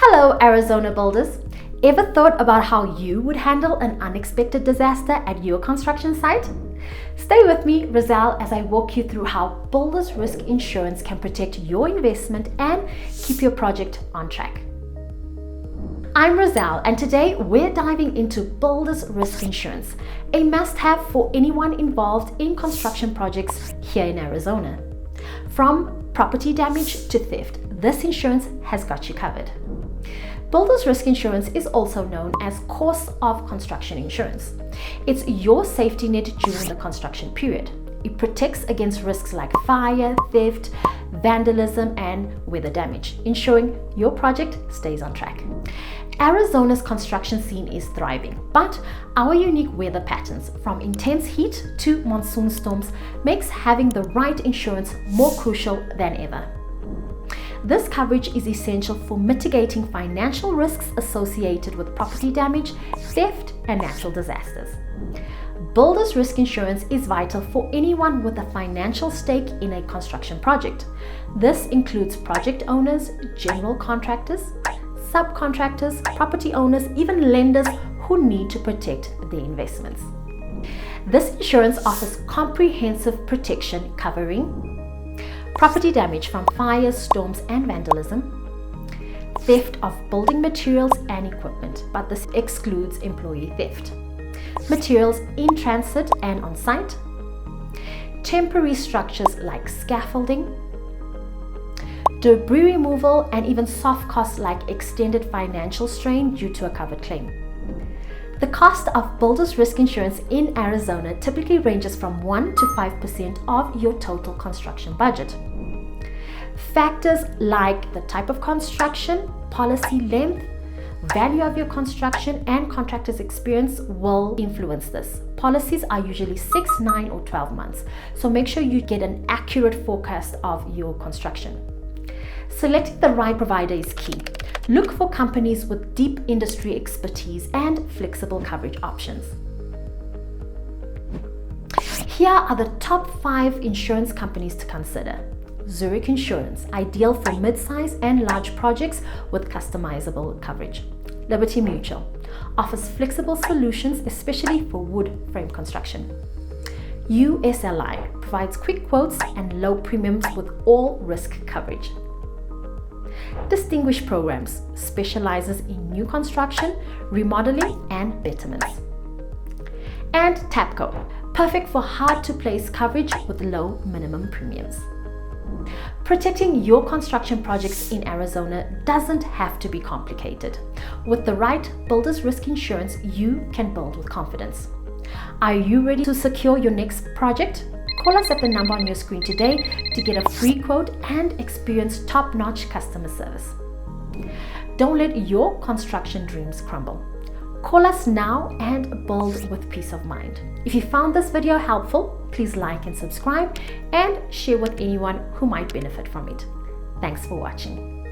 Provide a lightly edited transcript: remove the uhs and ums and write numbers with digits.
Hello, Arizona builders. Ever thought about how you would handle an unexpected disaster at your construction site? Stay with me, Rizal, as I walk you through how Builders Risk Insurance can protect your investment and keep your project on track. I'm Rizal, and today we're diving into Builders Risk Insurance, a must-have for anyone involved in construction projects here in Arizona. From property damage to theft, this insurance has got you covered. Builders Risk Insurance is also known as course of construction insurance. It's your safety net during the construction period. It protects against risks like fire, theft, vandalism, and weather damage, ensuring your project stays on track. Arizona's construction scene is thriving, but our unique weather patterns, from intense heat to monsoon storms, makes having the right insurance more crucial than ever. This coverage is essential for mitigating financial risks associated with property damage, theft, and natural disasters. Builders Risk Insurance is vital for anyone with a financial stake in a construction project. This includes project owners, general contractors, subcontractors, property owners, even lenders who need to protect their investments. This insurance offers comprehensive protection covering property damage from fires, storms, and vandalism, theft of building materials and equipment, but this excludes employee theft, materials in transit and on site, temporary structures like scaffolding, debris removal, and even soft costs like extended financial strain due to a covered claim. The cost of Builders Risk Insurance in Arizona typically ranges from 1 to 5% of your total construction budget. Factors like the type of construction, policy length, value of your construction, and contractor's experience will influence this. Policies are usually 6, 9, or 12 months, so make sure you get an accurate forecast of your construction. Selecting the right provider is key. Look for companies with deep industry expertise and flexible coverage options. Here are the top 5 insurance companies to consider. Zurich Insurance, ideal for mid-size and large projects with customizable coverage. Liberty Mutual offers flexible solutions, especially for wood frame construction. USLI provides quick quotes and low premiums with all risk coverage. Distinguished Programs specializes in new construction, remodeling, and betterments. And TAPCO, perfect for hard-to-place coverage with low minimum premiums. Protecting your construction projects in Arizona doesn't have to be complicated. With the right Builders Risk Insurance, you can build with confidence. Are you ready to secure your next project? Call us at the number on your screen today to get a free quote and experience top-notch customer service. Don't let your construction dreams crumble. Call us now and build with peace of mind. If you found this video helpful, please like and subscribe and share with anyone who might benefit from it. Thanks for watching.